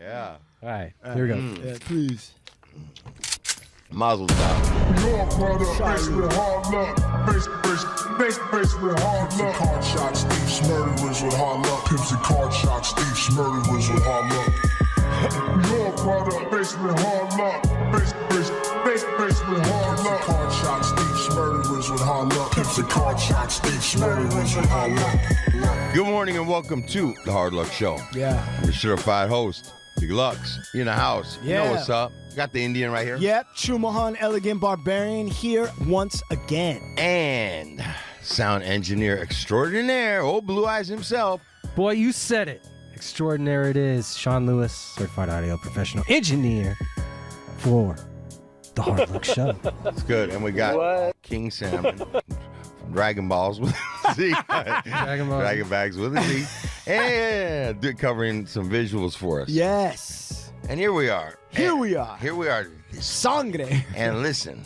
Yeah. All right, here we go. Yeah, please. Mazel tov. Your brother, face with hard luck. Face with hard luck. Card shots, thieves, murderers with hard luck. Pimps and card shots, thieves, murderers with hard luck. Your brother, face with hard luck. Face with hard luck. Card shots, thieves, murderers with hard luck. Pimps and card shots, thieves, murderers with hard luck. Good morning and welcome to the Hard Luck Show. Yeah. I'm your certified host, Big Lux. You in the house. You know Yeah. what's up. Got the Indian right here. Yep. Chumahan, Elegant Barbarian, here once again. And sound engineer extraordinaire, old Blue Eyes himself. Boy, you said it. Extraordinary it is. Sean Lewis, certified audio professional engineer for the Hard Luck Show. It's good. And we got King Salmon from Dragon Balls with a Z. Dragon Bags with a Z. And covering some visuals for us. Yes. And here we are. Here we are. Here we are. Sangre. And listen,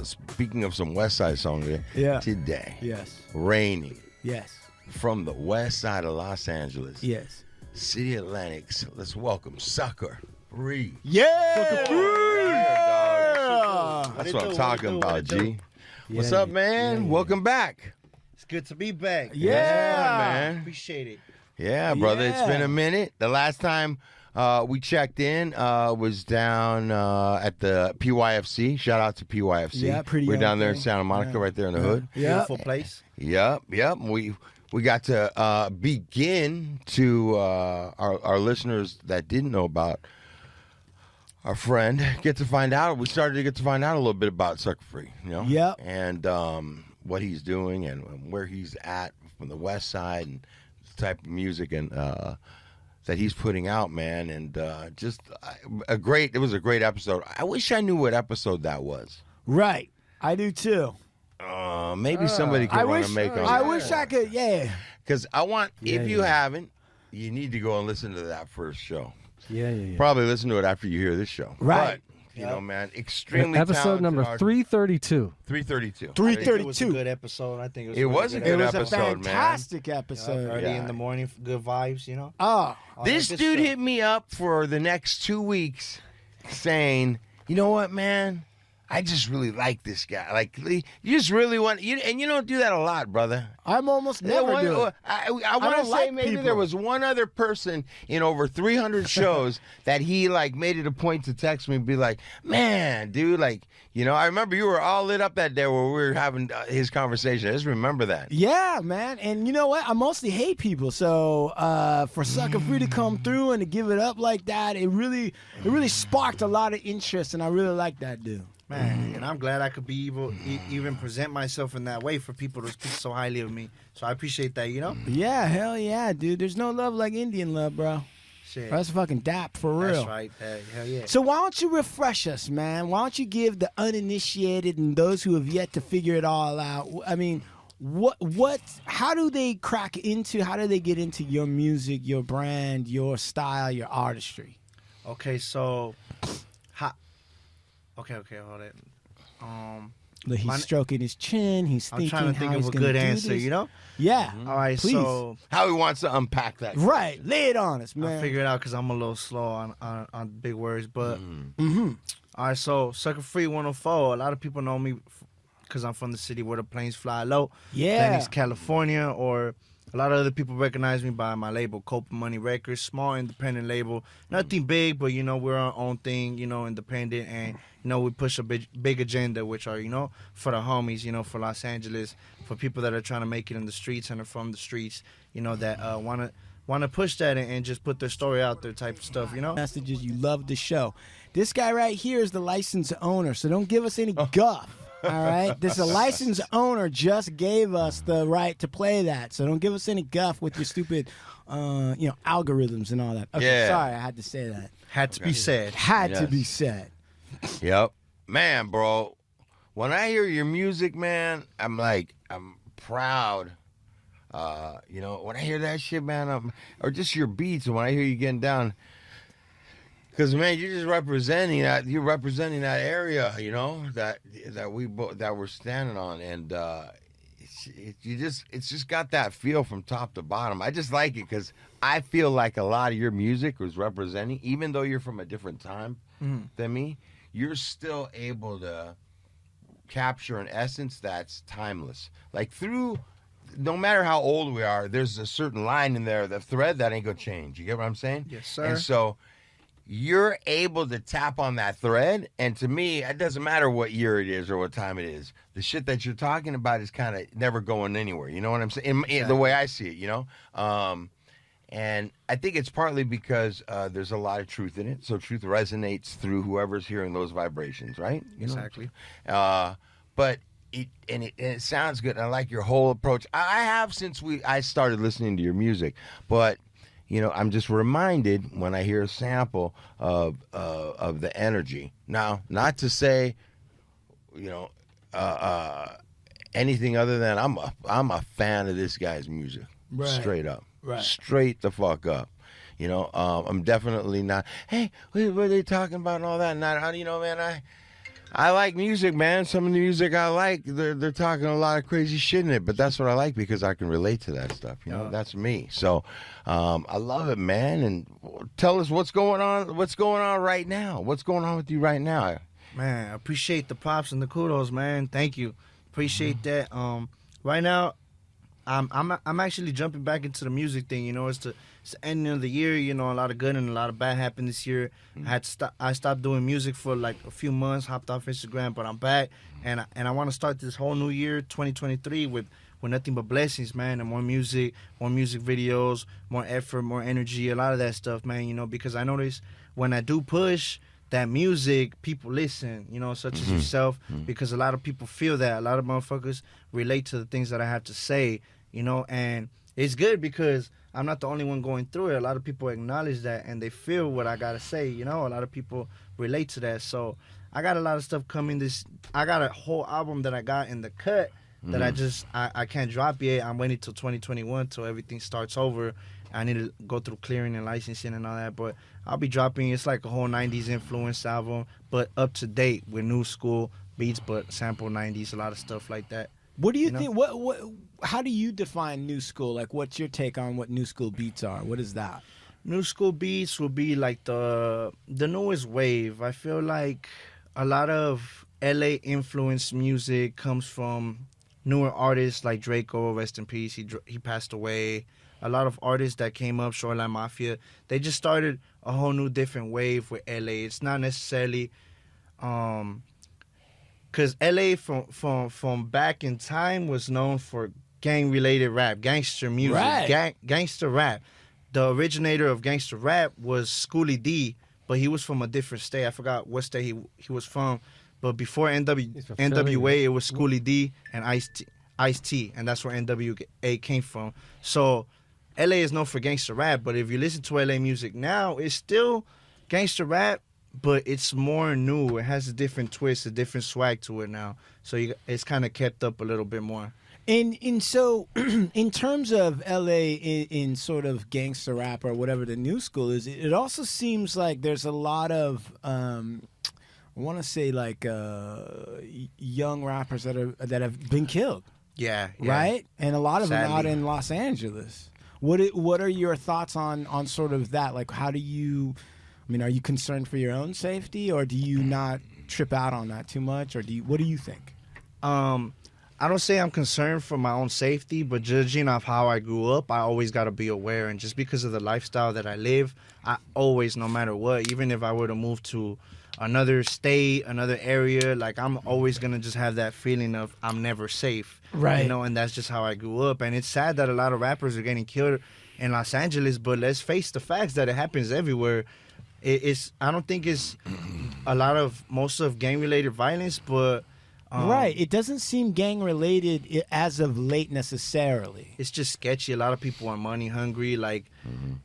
speaking of some West Side song Yeah. today. Yes. Raining Yes. from the west side of Los Angeles. Yes. City of Lennox. Let's welcome Sucker Free. Yeah. Sucker Free. Yeah. That's what I'm talking about, G. What's Yeah, up, man? yeah. Welcome back. It's good to be back. Yeah. man. Appreciate it. Yeah, brother. It's been Yeah. a minute. The last time we checked in was down at the PYFC. Shout out to PYFC. Yeah, pretty We're young down there in thing. Santa Monica, Yeah. right there in the hood. Yeah. Beautiful place. Yep. We got to begin to our listeners that didn't know about our friend get to find out. We started to get to find out a little bit about Sucker Free, you know. Yep. And what he's doing and where he's at from the West Side and the type of music and that he's putting out, man. And it was a great episode. I wish I knew what episode that was. Right. I do too. Maybe somebody can run a make on I that. wish I could. Yeah. Because I want, if you yeah. haven't, you need to go and listen to that first show. Yeah. Probably listen to it after you hear this show. Right. But, you know, man, extremely Episode talented number artist. 332. 332. I think it was a 332. good episode. I think It was a good It was a episode, man. fantastic episode. Early Yeah. in the morning, good vibes, you know. Oh. All This that good dude stuff. hit me up for the next 2 weeks saying, you know what, man? I just really like this guy. Like, you just really want, and you don't do that a lot, brother. I'm almost never doing it. I want to don't say like maybe people. there was one other person in over 300 shows that he like made it a point to text me and be like, man, dude, like, you know, I remember you were all lit up that day where we were having his conversation. I just remember that. Yeah, man. And you know what? I mostly hate people. So for Sucker Free to come through and to give it up like that, it really sparked a lot of interest, and I really like that dude. Man, and I'm glad I could be even present myself in that way for people to speak so highly of me. So I appreciate that, you know? Yeah, hell yeah, dude. There's no love like Indian love, bro. Shit. That's fucking dap for real. That's right. Hell yeah. So why don't you refresh us, man? Why don't you give the uninitiated and those who have yet to figure it all out? I mean, how do they get into your music, your brand, your style, your artistry? Okay, so... Okay, hold it. Look, he's stroking his chin. He's I'm thinking trying to think how of he's a gonna good do answer, this. you know? Yeah. All right, Please. so... How he wants to unpack that. Right. Lay it on us, I'll man. figure it out because I'm a little slow on big words. But Mm-hmm. all right, so Sucker Free 104. A lot of people know me because I'm from the city where the planes fly low. Yeah. Lennox, California, or a lot of other people recognize me by my label, Cope Money Records, small independent label. Nothing big, but you know we're our own thing, you know, independent, and you know we push a big agenda, which are you know for the homies, you know, for Los Angeles, for people that are trying to make it in the streets and are from the streets, you know, that want to push that and just put their story out there, type of stuff, you know. Messages, you love the show. This guy right here is the license owner, so don't give us any guff. All right, this license owner just gave us the right to play that, so don't give us any guff with your stupid, algorithms and all that. Okay, Yeah. sorry, I had to say that. Had to be said. Had to Yes. be said. Yep. Man, bro, when I hear your music, man, I'm proud. When I hear that shit, man, or just your beats, when I hear you getting down, because man, you're just representing that. You're representing that area, you know, that we're standing on, and it's just got that feel from top to bottom. I just like it because I feel like a lot of your music was representing, even though you're from a different time than me, you're still able to capture an essence that's timeless. Like through, no matter how old we are, there's a certain line in there, the thread that ain't gonna change. You get what I'm saying? Yes, sir. And so you're able to tap on that thread, and to me, it doesn't matter what year it is or what time it is. The shit that you're talking about is kind of never going anywhere. You know what I'm saying? In the way I see it, you know? And I think it's partly because there's a lot of truth in it. So truth resonates through whoever's hearing those vibrations, right? You know? Exactly. But it sounds good. I like your whole approach. I have since I started listening to your music, but you know, I'm just reminded when I hear a sample of the energy. Now, not to say, you know, anything other than I'm a fan of this guy's music, straight up, straight the fuck up. You know, I'm definitely not. Hey, what are they talking about and all that? Not, you know, man, I like music, man. Some of the music I like, they're talking a lot of crazy shit in it, but that's what I like because I can relate to that stuff. You know, that's me. So I love it, man. And tell us what's going on. What's going on right now? What's going on with you right now? Man, I appreciate the props and the kudos, man. Thank you. Appreciate that. Right now, I'm actually jumping back into the music thing. You know, it's the ending of the year. You know, a lot of good and a lot of bad happened this year. I stopped doing music for like a few months, hopped off Instagram, but I'm back, and I want to start this whole new year, 2023, with nothing but blessings, man, and more music videos, more effort, more energy, a lot of that stuff, man. You know, because I notice when I do push that music, people listen, you know, such as yourself, because a lot of people feel that. A lot of motherfuckers relate to the things that I have to say, you know, and it's good because I'm not the only one going through it. A lot of people acknowledge that and they feel what I got to say, you know. A lot of people relate to that. So I got a lot of stuff coming. I got a whole album that I got in the cut that I can't drop yet. I'm waiting till 2021 till everything starts over. I need to go through clearing and licensing and all that, but I'll be dropping. It's like a whole 90s influence album, but up to date with new school beats, but sample 90s, a lot of stuff like that. What do you think? What? How do you define new school? Like, what's your take on what new school beats are? What is that? New school beats will be like the newest wave. I feel like a lot of LA influenced music comes from newer artists like Draco, rest in peace. He passed away. A lot of artists that came up, Shoreline Mafia, they just started a whole new different wave with LA. It's not necessarily because LA from back in time was known for gang-related rap, gangster music, gangster rap. The originator of gangster rap was Schoolie D, but he was from a different state. I forgot what state he was from. But before NWA, it was Schoolie D and Ice-T, and that's where NWA came from. So LA is known for gangster rap, but if you listen to LA music now, it's still gangster rap, but it's more new. It has a different twist, a different swag to it now. So it's kind of kept up a little bit more. And so, in terms of LA in sort of gangster rap or whatever the new school is, it also seems like there's a lot of I want to say like young rappers that have been killed. Yeah. Right, and a lot of them out Sadly. in Los Angeles. What are your thoughts on sort of that? Like, how do you? I mean, are you concerned for your own safety, or do you not trip out on that too much, or what do you think? I don't say I'm concerned for my own safety, but judging off how I grew up, I always got to be aware. And just because of the lifestyle that I live, I always, no matter what, even if I were to move to another state, another area, like I'm always going to just have that feeling of I'm never safe. Right. You know, and that's just how I grew up. And it's sad that a lot of rappers are getting killed in Los Angeles, but let's face the facts that it happens everywhere. I don't think it's most of gang-related violence, but... right. It doesn't seem gang-related as of late necessarily. It's just sketchy. A lot of people are money hungry. Like,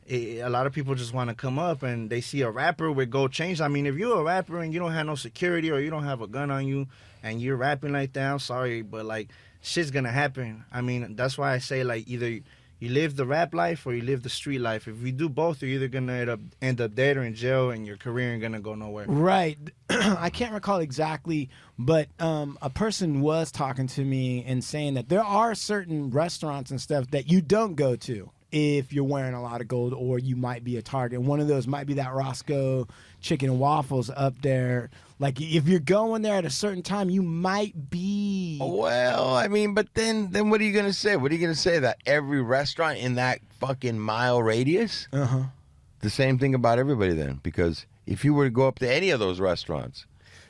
a lot of people just want to come up and they see a rapper with gold chains. I mean, if you're a rapper and you don't have no security or you don't have a gun on you and you're rapping like that, I'm sorry, but, like, shit's going to happen. I mean, that's why I say, like, either You live the rap life or you live the street life. If you do both, you're either gonna end up dead or in jail, and your career ain't gonna go nowhere. Right. I can't recall exactly, but a person was talking to me and saying that there are certain restaurants and stuff that you don't go to if you're wearing a lot of gold, or you might be a target. One of those might be that Roscoe Chicken and Waffles up there. Like, if you're going there at a certain time, you might be. Well, I mean, but then what are you gonna say? What are you gonna say, that every restaurant in that fucking mile radius? The same thing about everybody then, because if you were to go up to any of those restaurants,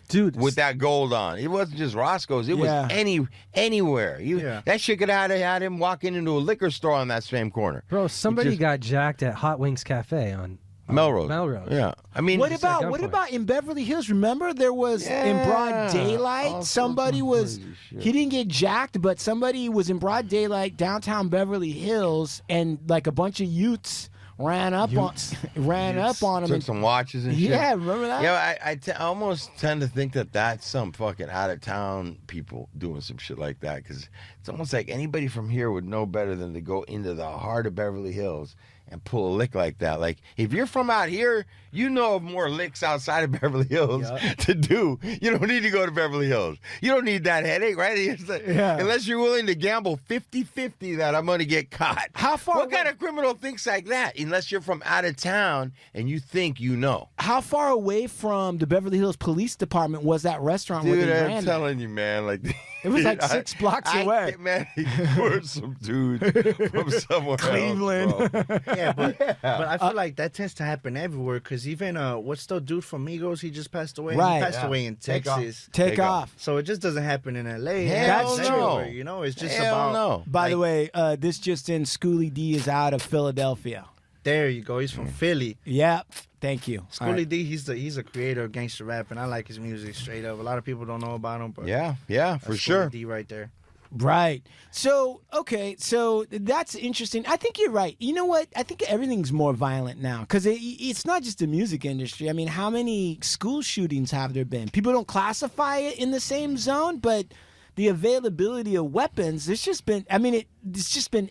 dude, with that gold on, it wasn't just Roscoe's. It was anywhere. That shit could have had him walking into a liquor store on that same corner. bro, somebody got jacked at Hot Wings Cafe on Melrose. Yeah, I mean, what about in Beverly Hills? Remember, there was in broad daylight. Somebody was. He didn't get jacked, but somebody was in broad daylight downtown Beverly Hills, and like a bunch of youths ran up on him. Took some watches and shit. Yeah, remember that? Yeah, I almost tend to think that that's some fucking out of town people doing some shit like that, because it's almost like anybody from here would know better than to go into the heart of Beverly Hills and pull a lick like that. Like, if you're from out here, you know of more licks outside of Beverly Hills to do. You don't need to go to Beverly Hills. You don't need that headache, right? It's like, unless you're willing to gamble 50-50 that I'm going to get caught. How far? What kind of criminal thinks like that? Unless you're from out of town and you think you know. How far away from the Beverly Hills Police Department was that restaurant where Dude, they I'm ran? telling you, man. Like, it was like 6 blocks away. Man, were some dude from somewhere Cleveland. else, bro. Yeah, but I feel like that tends to happen everywhere, because even what's the dude from Migos? He just passed away. Right. He passed away in Texas. Take off. So it just doesn't happen in L.A. Hell That's no. everywhere, you know? It's just Hell about... no. By the way, this just in, Schoolie D is out of Philadelphia. There you go. He's from Philly. Yep. Thank you. All Schoolie right. D, he's a creator of gangster rap, and I like his music straight up. A lot of people don't know about him, but Yeah, for that's sure. Schoolie D right there. Right. So, okay. So that's interesting. I think you're right. You know what? I think everything's more violent now, because it's not just the music industry. I mean, how many school shootings have there been? People don't classify it in the same zone, but the availability of weapons, it's just been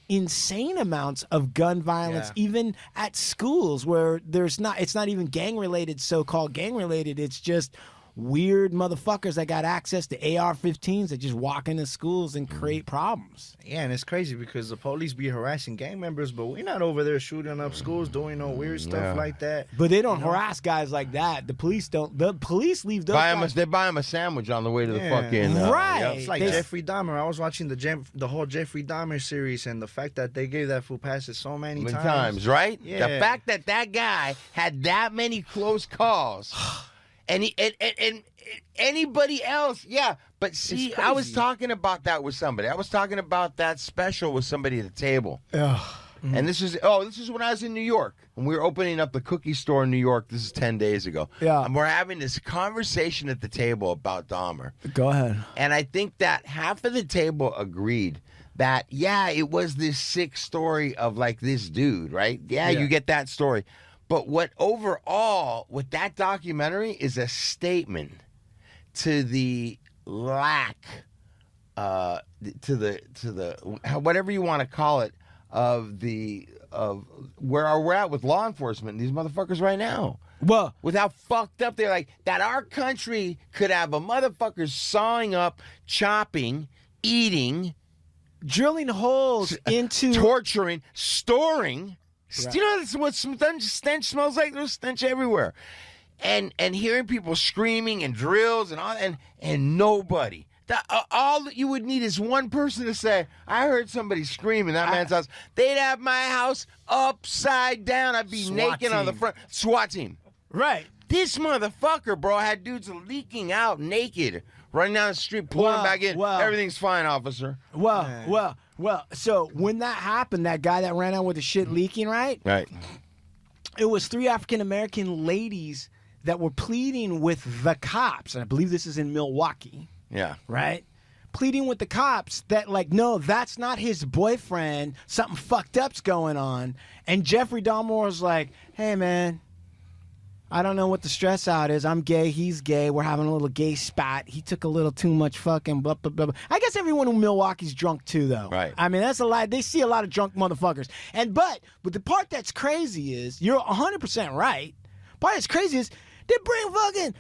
insane amounts of gun violence, even at schools where it's not even gang related, so-called gang related. It's just weird motherfuckers that got access to AR-15s that just walk into schools and create problems. Yeah, and it's crazy because the police be harassing gang members, but we're not over there shooting up schools, doing no weird stuff like that. But they don't harass guys like that. The police don't. The police leave those guys. They buy him a sandwich on the way to the fucking... Right. It's like Jeffrey Dahmer. I was watching the whole Jeffrey Dahmer series, and the fact that they gave that fool passes so many times. Right? Yeah. The fact that guy had that many close calls... And anybody else, but see, I was talking about that with somebody. I was talking about that special with somebody at the table. And this is when I was in New York, and we were opening up the cookie store in New York. This is 10 days ago. Yeah. And we're having this conversation at the table about Dahmer. Go ahead. And I think that half of the table agreed that, it was this sick story of like this dude, right? Yeah, you get that story. But what overall with that documentary is a statement to the lack, to the whatever you want to call it, of where we're at with law enforcement. These motherfuckers right now. Well, With how fucked up they're like, that our country could have a motherfucker sawing up, chopping, eating, drilling holes into torturing, storing. Right. You know that's what stench smells like? There's stench everywhere. And hearing people screaming and drills and all, and nobody. All that you would need is one person to say, I heard somebody scream in that man's house. They'd have my house upside down. I'd be naked on the front. SWAT team. Right. This motherfucker, bro, had dudes leaking out naked, running down the street, pulling them back in. Everything's fine, officer. Well. So when that happened, that guy that ran out with the shit leaking, right? Right. It was 3 African-American ladies that were pleading with the cops. And I believe this is in Milwaukee. Yeah. Right? Pleading with the cops that, like, no, that's not his boyfriend. Something fucked up's going on. And Jeffrey Dahmer was like, hey, man, I don't know what the stress out is. I'm gay. He's gay. We're having a little gay spat. He took a little too much fucking blah, blah, blah, blah. I guess everyone in Milwaukee's drunk too, though. Right. I mean, that's a lot. They see a lot of drunk motherfuckers. But the part that's crazy is, you're 100% right. Part that's crazy is, they bring fucking,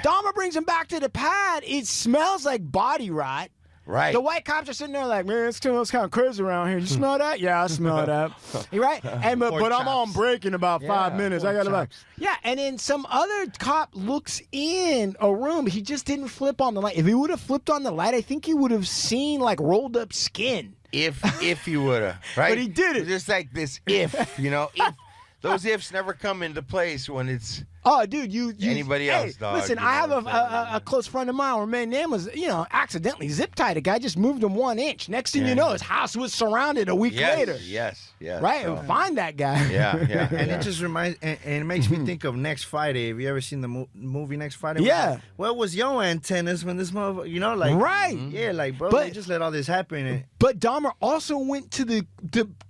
Dahmer brings him back to the pad. It smells like body rot. Right. The white cops are sitting there like, man, it's kind of crazy around here. You smell that? Yeah, I smell that. You right? And but I'm on break in about 5 minutes. I got to like, yeah. And then some other cop looks in a room. He just didn't flip on the light. If he would have flipped on the light, I think he would have seen like rolled up skin. If he would have, right? But he did it. Just like this if, you know, if those ifs never come into place when it's Oh, dude, you anybody else, dog. Listen, you I have know a close friend of mine where my name was, accidentally zip tied a guy, just moved him 1 inch. Next thing you know, his house was surrounded a week later. Yes. Right? So, And find that guy. Yeah. And it just reminds, and it makes me think of Next Friday. Have you ever seen the movie Next Friday? Yeah. What was your antennas when this motherfucker, like, Right. Yeah, like, bro, But- they just let all this happen. And, But Dahmer also went to the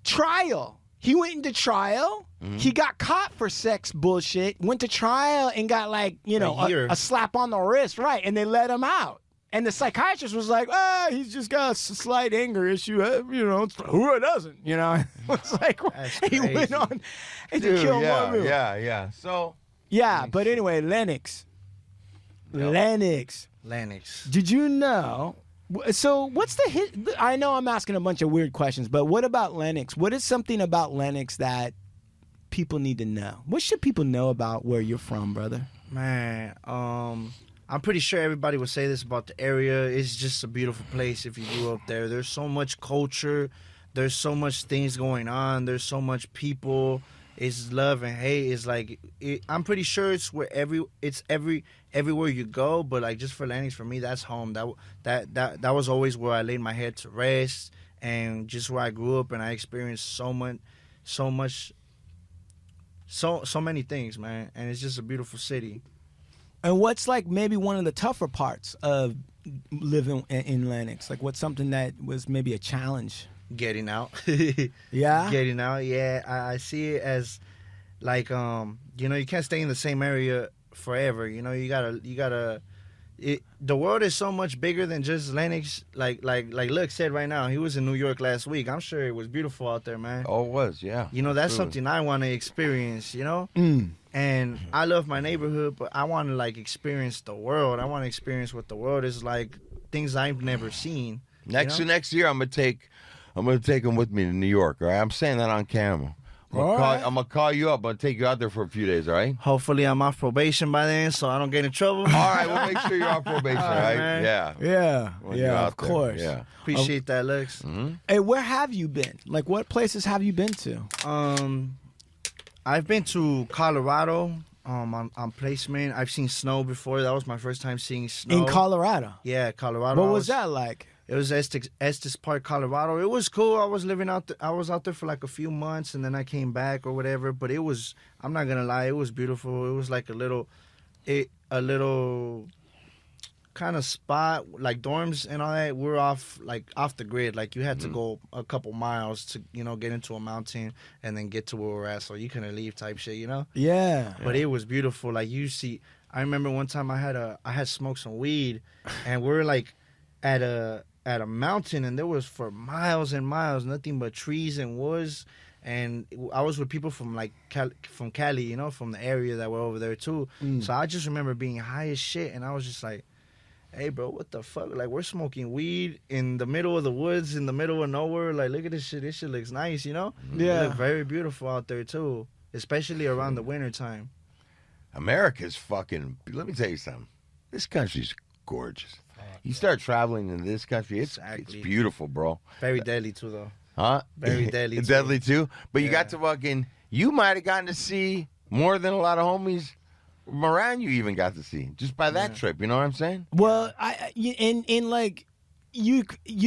trial. He went into trial. He got caught for sex bullshit, went to trial and got like, year. a slap on the wrist, right? And they let him out. And the psychiatrist was like, he's just got a slight anger issue. Who doesn't? It's like, That's he went crazy. on and Dude, killed one dude. yeah. So Yeah, but anyway, Lennox. Lennox. Lennox. Did you know? So what's the hit? I know I'm asking a bunch of weird questions, but what about Lennox? What is something about Lennox that people need to know? What should people know about where you're from, brother? Man, I'm pretty sure everybody would say this about the area. It's just a beautiful place if you grew up there. There's so much culture. There's so much things going on. There's so much people. It's love and hate. It's like I'm pretty sure it's where everywhere you go. But like just for Lennox, for me, that's home. That was always where I laid my head to rest, and just where I grew up, and I experienced so many things, man. And it's just a beautiful city. And what's like maybe one of the tougher parts of living in Lennox? Like what's something that was maybe a challenge? Getting out. Yeah? Getting out, yeah. I see it as like you can't stay in the same area forever. You gotta the world is so much bigger than just Lennox. Like Luke said right now, he was in New York last week. I'm sure it was beautiful out there, man. it was, yeah. That's Truly. something I want to experience, And I love my neighborhood, but I want to like experience the world. I want to experience what the world is like, things I've never seen. Next year, I'm gonna take him with me to New York. All right, I'm saying that on camera. I'm gonna call you up. I'm gonna take you out there for a few days. All right. Hopefully, I'm off probation by then, so I don't get in trouble. All right, we'll make sure you're off probation. All right. man. Yeah. When you're out of there. course. Yeah. Appreciate that, Lex. Hey, where have you been? Like what places have you been to? I've been to Colorado on placement. I've seen snow before. That was my first time seeing snow. In Colorado. Yeah, Colorado. What was that like? It was Estes Park, Colorado. It was cool. I was living out there. I was out there for like a few months, and then I came back or whatever. But it was, I'm not gonna lie, it was beautiful. It was like a little kind of spot, like dorms and all that. We're off the grid. Like you had to go a couple miles to get into a mountain and then get to where we're at. So you couldn't leave type shit, Yeah. But it was beautiful. Like you see, I remember one time I had smoked some weed, and we're like at a mountain, and there was for miles and miles nothing but trees and woods, and I was with people from from Cali, from the area that were over there too. So I just remember being high as shit, and I was just like, hey bro, what the fuck? Like we're smoking weed in the middle of the woods, in the middle of nowhere. Like look at this shit. This shit looks nice, Yeah. It looked very beautiful out there too, especially around the winter time. America's fucking. Let me tell you something. This country's gorgeous. You start traveling in this country, it's beautiful, bro. Very deadly too, though. Huh? Very deadly. Too. Deadly too. But you Yeah. got to fucking. You might have gotten to see more than a lot of homies around you even got to see just by that trip. You know what I'm saying? Well, you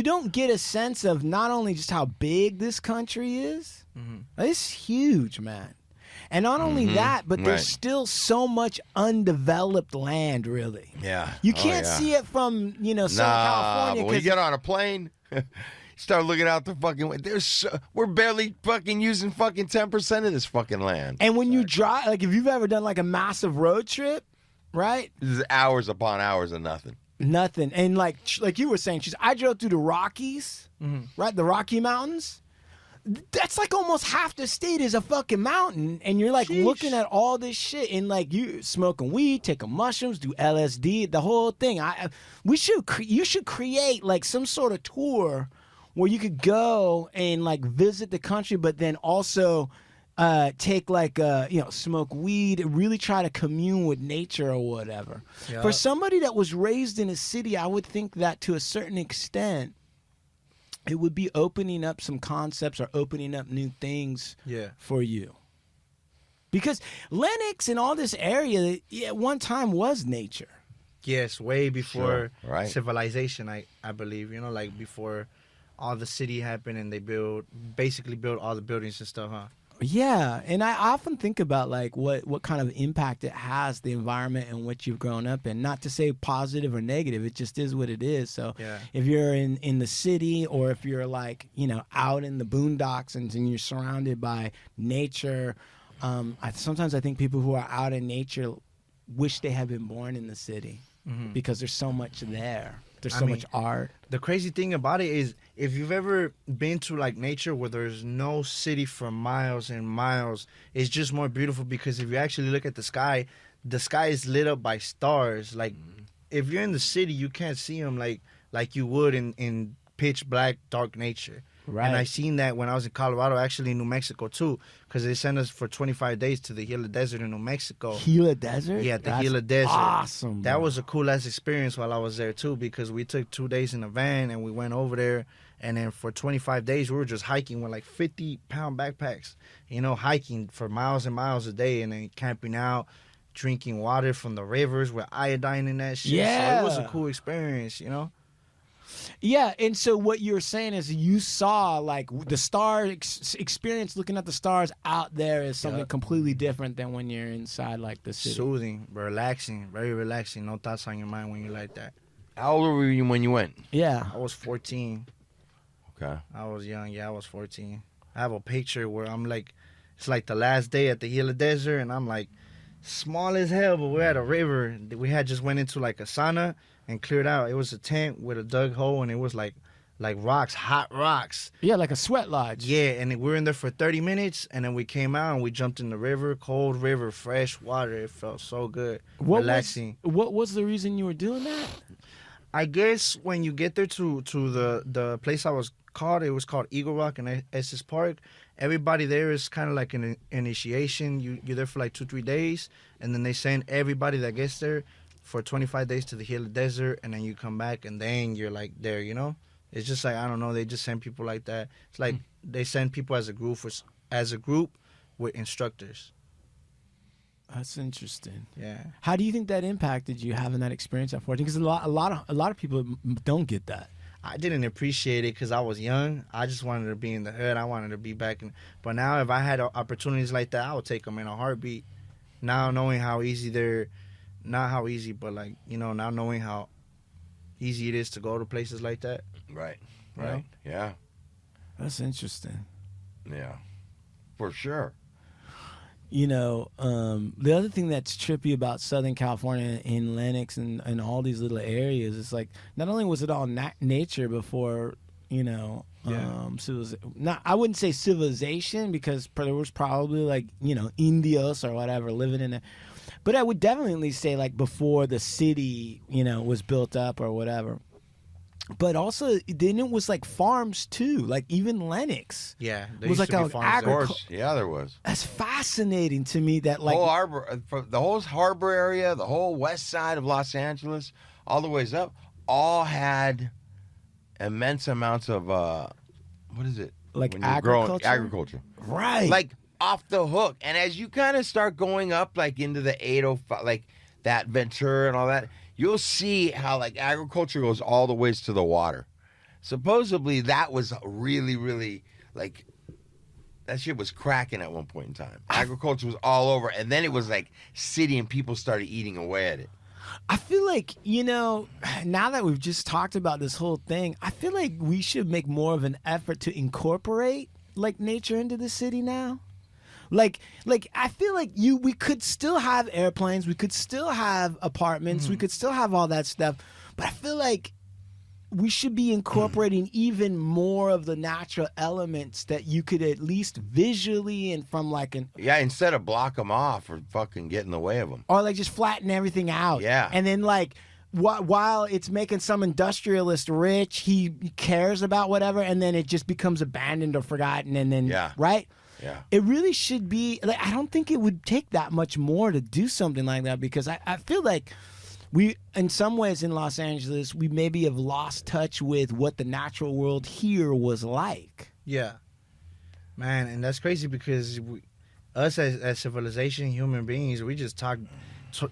don't get a sense of not only just how big this country is. It's huge, man. And not only that, but there's Right. still so much undeveloped land, really. Yeah. You can't see it from, Southern California. But when you 'cause- get on a plane, Start looking out the fucking way. We're barely fucking using fucking 10% of this fucking land. And when you drive, like if you've ever done like a massive road trip, right? This is hours upon hours of nothing. Nothing. And like you were saying, I drove through the Rockies, right? The Rocky Mountains. That's like almost half the state is a fucking mountain, and you're like looking at all this shit, and like you smoking weed, taking mushrooms, do LSD, the whole thing. You should create like some sort of tour where you could go and like visit the country, but then also take like smoke weed, really try to commune with nature or whatever. Yeah. For somebody that was raised in a city, I would think that to a certain extent, it would be opening up some concepts or opening up new things for you. Because Lennox and all this area at one time was nature. Yes, way before right. civilization, I believe. You know, like before all the city happened and they basically built all the buildings and stuff, huh? Yeah, and I often think about like what kind of impact it has, the environment in which you've grown up in. Not to say positive or negative, it just is what it is. So if you're in the city, or if you're like, out in the boondocks and you're surrounded by nature, sometimes I think people who are out in nature wish they had been born in the city because there's so much there. There's so much art. The crazy thing about it is, if you've ever been to like nature where there's no city for miles and miles, it's just more beautiful, because if you actually look at the sky is lit up by stars. Like if you're in the city, you can't see them like you would in pitch black, dark nature. Right. And I seen that when I was in Colorado, actually in New Mexico too, because they sent us for 25 days to the Gila Desert in New Mexico. Gila Desert? Yeah, the That's Gila Desert. Awesome. That bro. was a cool ass experience while I was there too, because we took 2 days in a van and we went over there, and then for 25 days we were just hiking with like 50-pound backpacks, hiking for miles and miles a day, and then camping out, drinking water from the rivers with iodine in that shit. Yeah. So it was a cool experience, Yeah, and so what you're saying is you saw like the star experience, looking at the stars out there is something completely different than when you're inside like the city. Soothing, relaxing, very relaxing. No thoughts on your mind when you like that. How old were you when you went? Yeah. I was 14. Okay. I was young. Yeah, I was 14. I have a picture where I'm like, it's like the last day at the Gila Desert, and I'm like small as hell, but we're at a river. We had just went into like a sauna and cleared out. It was a tent with a dug hole, and it was like rocks, hot rocks. Yeah, like a sweat lodge. Yeah, and we were in there for 30 minutes, and then we came out and we jumped in the river, cold river, fresh water. It felt so good, relaxing. What was the reason you were doing that? I guess when you get there to the place it was called Eagle Rock in Estes Park. Everybody there is kind of like an initiation. You're there for like 2-3 days, and then they send everybody that gets there for 25 days to the Gila Desert, and then you come back, and then you're like there, It's just like, I don't know, they just send people like that. It's like they send people as a group with instructors. That's interesting. Yeah. How do you think that impacted you having that experience at 14? Because a lot of people don't get that. I didn't appreciate it because I was young. I just wanted to be in the hood. I wanted to be back in. But now, if I had opportunities like that, I would take them in a heartbeat. Now knowing how easy not how easy, but like, now knowing how easy it is to go to places like that. Right. You know? Yeah. That's interesting. Yeah. For sure. The other thing that's trippy about Southern California in Lennox and all these little areas is like, not only was it all nature before, I wouldn't say civilization, because there was probably like, Indios or whatever living in it. But I would definitely say like before the city, was built up or whatever. But also, then it was like farms too, like even Lennox. Yeah, it was like an Of course. Yeah, there was. That's fascinating to me. That like the whole harbor area, the whole west side of Los Angeles, all the ways up, all had immense amounts of what is it? Like when you're growing- agriculture? agriculture, right? like off the hook. And as you kind of start going up, like into the 805, like that Ventura and all that, you'll see how like agriculture goes all the ways to the water. Supposedly that was really, really like, that shit was cracking at one point in time. Agriculture was all over, and then it was like city, and people started eating away at it. I feel like, now that we've just talked about this whole thing, I feel like we should make more of an effort to incorporate like nature into the city now. Like I feel like we could still have airplanes, we could still have apartments, we could still have all that stuff, but I feel like we should be incorporating even more of the natural elements that you could at least visually and from like an... Yeah, instead of block them off or fucking get in the way of them. Or like just flatten everything out. Yeah. And then like while it's making some industrialist rich, he cares about whatever, and then it just becomes abandoned or forgotten, and then... Yeah. Right? Yeah. It really should be... Like, I don't think it would take that much more to do something like that, because I feel like... We, in some ways in Los Angeles, we maybe have lost touch with what the natural world here was like. Yeah. Man, and that's crazy because us as civilization, human beings, we just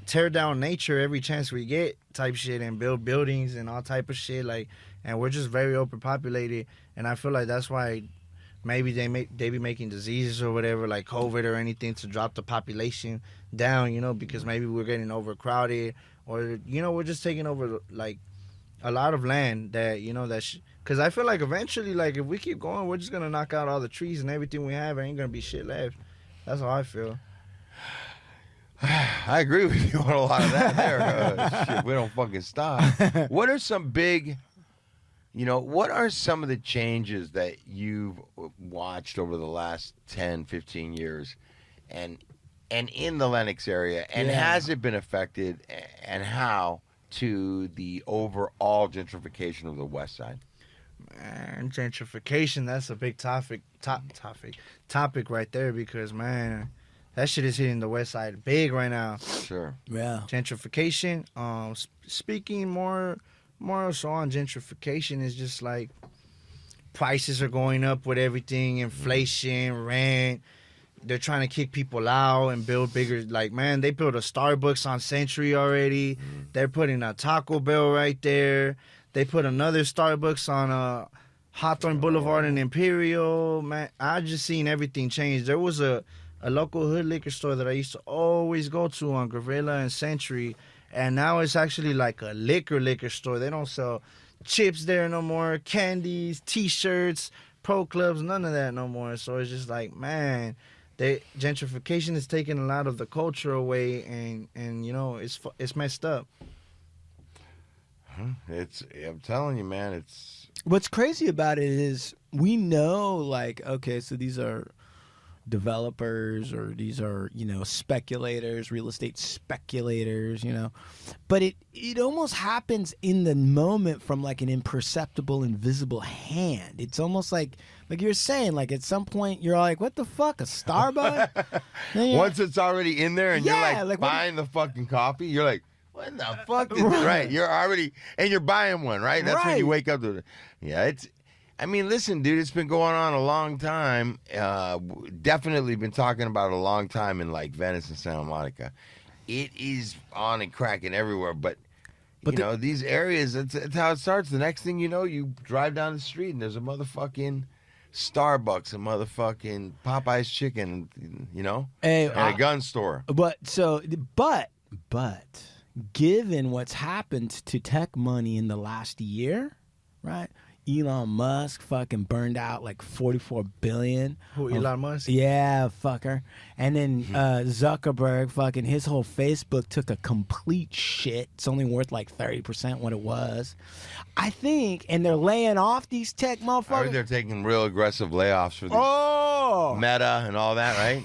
tear down nature every chance we get type shit and build buildings and all type of shit. Like, and we're just very overpopulated. And I feel like that's why maybe they be making diseases or whatever, like COVID or anything, to drop the population down, because maybe we're getting overcrowded. Or, we're just taking over, like, a lot of land that, because I feel like eventually, like, if we keep going, we're just going to knock out all the trees and everything we have. Ain't going to be shit left. That's how I feel. I agree with you on a lot of that there. Shit, we don't fucking stop. What are some big, what are some of the changes that you've watched over the last 10, 15 years and in the Lennox area, and has it been affected, and how, to the overall gentrification of the West Side? Man, gentrification, that's a big topic right there, because, man, that shit is hitting the West Side big right now. Sure. Yeah. Gentrification, speaking more so on gentrification, is just like prices are going up with everything, inflation, rent. They're trying to kick people out and build bigger. Like, man, they built a Starbucks on Century already. They're putting a Taco Bell right there. They put another Starbucks on Hawthorne Boulevard and Imperial. Man, I just seen everything change. There was a local hood liquor store that I used to always go to on Gravilla and Century, and now it's actually like a liquor store. They don't sell chips there no more, candies, T-shirts, pro clubs, none of that no more. So it's just like, man... gentrification is taking a lot of the culture away, and it's messed up. I'm telling you, man, it's... What's crazy about it is we know, like, okay, so these are developers, or these are, speculators, real estate speculators, but it almost happens in the moment from like an imperceptible, invisible hand. It's almost like you're saying, like, at some point you're like, what the fuck, a Starbucks? Once it's already in there and Yeah, you're like, buying the fucking coffee, you're like, what the fuck is this? Right. You're already, and you're buying one, right? That's when you wake up to it. Yeah, listen, dude, it's been going on a long time. Definitely been talking about it a long time in like Venice and Santa Monica. It is on and cracking everywhere, but these areas, it's how it starts. The next thing you know, you drive down the street and there's a motherfucking Starbucks, a motherfucking Popeye's chicken, and a gun store. But given what's happened to tech money in the last year, right? Elon Musk fucking burned out like $44 billion. Who, Elon Musk? Yeah, fucker. And then Zuckerberg, fucking his whole Facebook took a complete shit. It's only worth like 30% what it was, I think. And they're laying off these tech motherfuckers. I heard they're taking real aggressive layoffs for the Meta and all that, right?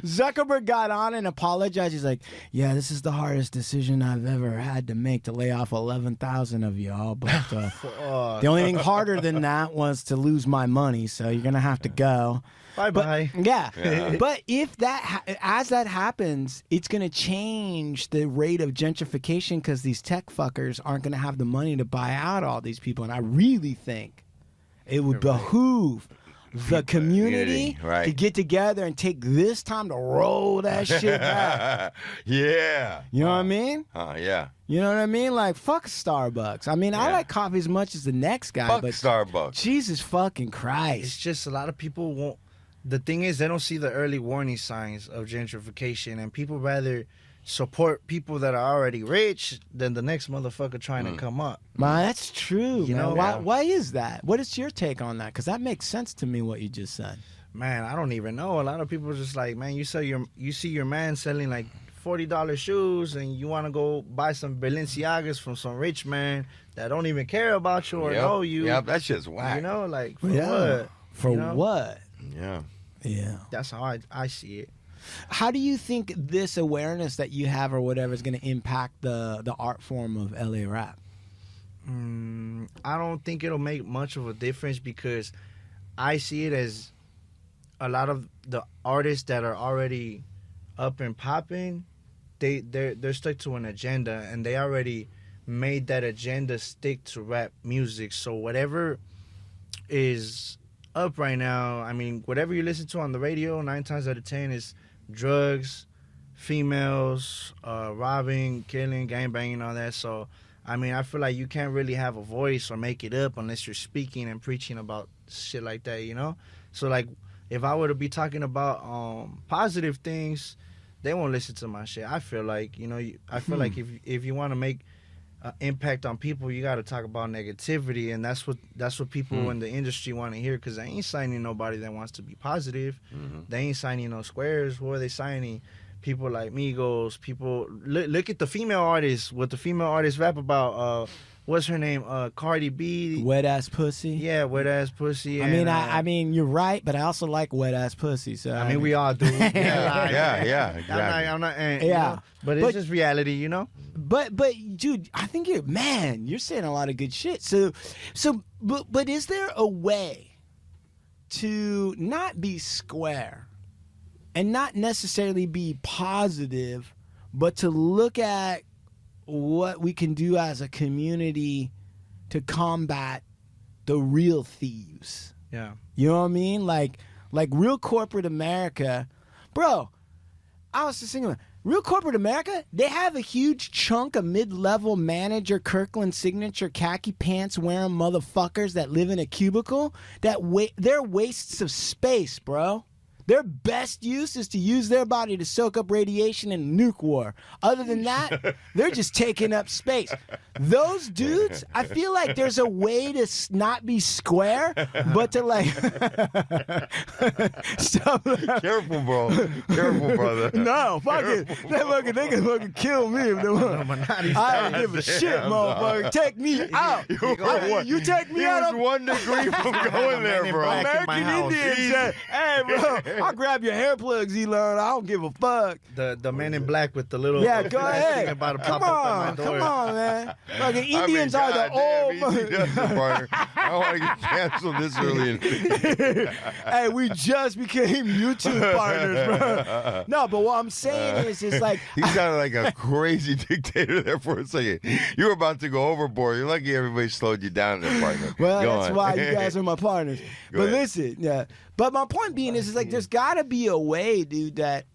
Zuckerberg got on and apologized. He's like, yeah, this is the hardest decision I've ever had to make, to lay off 11,000 of y'all. But the only thing harder than that was to lose my money. So you're going to have to go. Bye-bye. Yeah. But if as that happens, it's going to change the rate of gentrification, because these tech fuckers aren't going to have the money to buy out all these people. And I really think it would behoove the community to get together and take this time to roll that shit back. Yeah. You know what I mean? Yeah. You know what I mean? Like, fuck Starbucks. I mean, I like coffee as much as the next guy, Fuck but Starbucks. Jesus fucking Christ. It's just a lot of people won't. The thing is, they don't see the early warning signs of gentrification, and people rather support people that are already rich than the next motherfucker trying to come up. Man, that's true. You man. know? Why is that? What is your take on that? Because that makes sense to me, what you just said. Man, I don't even know. A lot of people are just like, man, you see your man selling like $40 shoes, and you want to go buy some Balenciagas from some rich man that don't even care about you or know you. Yep, that's just whack. You know, like for Yeah. what? For You know? what? Yeah. Yeah. That's how I see it. How do you think this awareness that you have or whatever is going to impact the art form of LA rap? I don't think it'll make much of a difference because I see it as a lot of the artists that are already up and popping, they're stuck to an agenda, and they already made that agenda stick to rap music. So whatever is up right now, I mean, whatever you listen to on the radio, 9 times out of 10 is drugs, females, robbing, killing, gangbanging, all that. So I mean, I feel like you can't really have a voice or make it up unless you're speaking and preaching about shit like that, you know? So, like, if I were to be talking about positive things, they won't listen to my shit. I feel like, you know, I feel like if you want to make an impact on people, you got to talk about negativity, and that's what people in the industry want to hear, because they ain't signing nobody that wants to be positive. They ain't signing no squares. Who are they signing? People like Migos, people look at the female artists. What the female artists rap about? What's her name? Cardi B. Wet ass pussy. Yeah, wet ass pussy. I mean, I mean, you're right, but I also like wet ass pussy. So I mean, we all do. Yeah, exactly. I'm not. Yeah. You know, but it's just reality, you know. But dude, I think you're saying a lot of good shit. But is there a way to not be square and not necessarily be positive, but to look at what we can do as a community to combat the real thieves? Yeah. You know what I mean? Like real corporate America, bro. I was just thinking, real corporate America, they have a huge chunk of mid-level manager Kirkland signature khaki pants wearing motherfuckers that live in a cubicle. They're wastes of space, bro. Their best use is to use their body to soak up radiation in a nuke war. Other than that, they're just taking up space. Those dudes, I feel like there's a way to not be square, but to like... Stop. Careful, bro. Careful, brother. No, fuck it. They can fucking kill me if they want. I don't give a shit, motherfucker. Take me out. You take me He out. was 1 degree from going there, bro. American Indian said, "Hey, bro, I'll grab your hair plugs, Elon. I don't give a fuck." The men in black with the little Yeah, go ahead. about to Come pop up at on, my door. come on, man. Fucking Indians are the old. Easy does it, partner. I don't want to get canceled this early in the Hey, we just became YouTube partners, bro. No, but what I'm saying is like, He sounded like a crazy dictator there for a second. You were about to go overboard. You're lucky everybody slowed you down there, partner. well, Go that's on. why you guys are my partners. Go But ahead. listen, yeah. But my point being is like, there's got to be a way, dude, that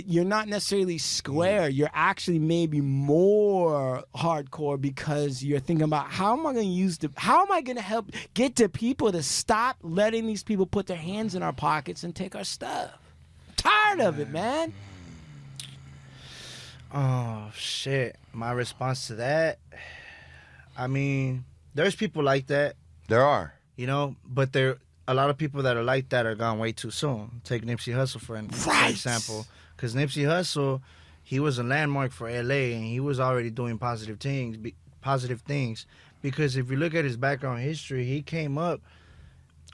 you're not necessarily square. You're actually maybe more hardcore because you're thinking about how am I going to help get to people to stop letting these people put their hands in our pockets and take our stuff. Tired of it, man. Oh shit! My response to that, I mean, there's people like that, There are. you know, but a lot of people that are like that are gone way too soon. Take Nipsey Hussle for example, because Nipsey Hussle, he was a landmark for LA, and he was already doing positive things. Because if you look at his background history, he came up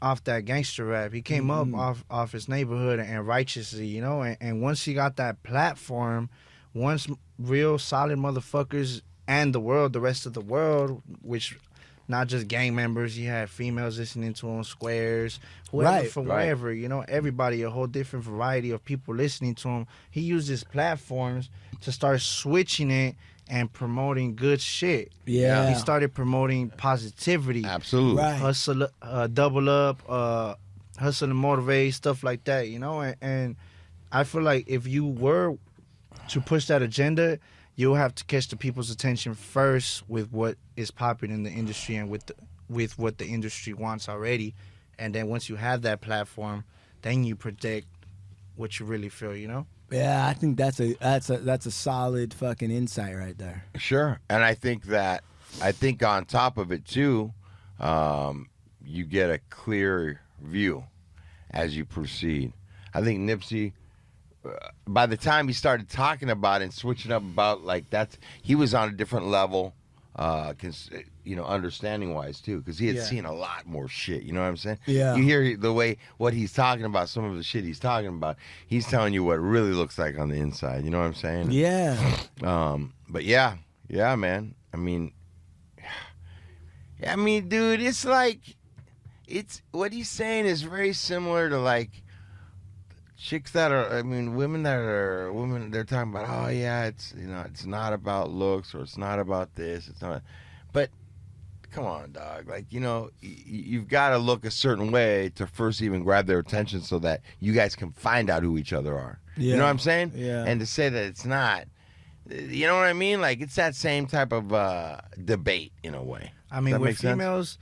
off that gangster rap. He came up off his neighborhood and righteously, you know. And once he got that platform, once real solid motherfuckers and the rest of the world, which not just gang members, you had females listening to him, squares, whoever from wherever, you know, everybody, a whole different variety of people listening to him. He used his platforms to start switching it and promoting good shit. Yeah. He started promoting positivity. Absolutely. Right. Hustle, double up, hustle and motivate, stuff like that, you know? And I feel like if you were to push that agenda, you'll have to catch the people's attention first with what is popping in the industry and with what the industry wants already. And then once you have that platform, then you protect what you really feel, you know? Yeah, I think that's a solid fucking insight right there. Sure. And I think on top of it too, you get a clear view as you proceed. I think Nipsey, by the time he started talking about it and switching up about he was on a different level, understanding wise too, because he had seen a lot more shit. You know what I'm saying? Yeah. You hear what he's talking about, some of the shit he's talking about. He's telling you what it really looks like on the inside. You know what I'm saying? Yeah. But yeah, man. I mean, dude, it's what he's saying is very similar to chicks that are, women they're talking about, oh yeah, it's not about looks, or it's not about this, it's not, but come on, dog, you've got to look a certain way to first even grab their attention so that you guys can find out who each other are. You know what I'm saying? Yeah. And to say that it's not, you know what I mean? It's that same type of debate in a way. I mean, with females,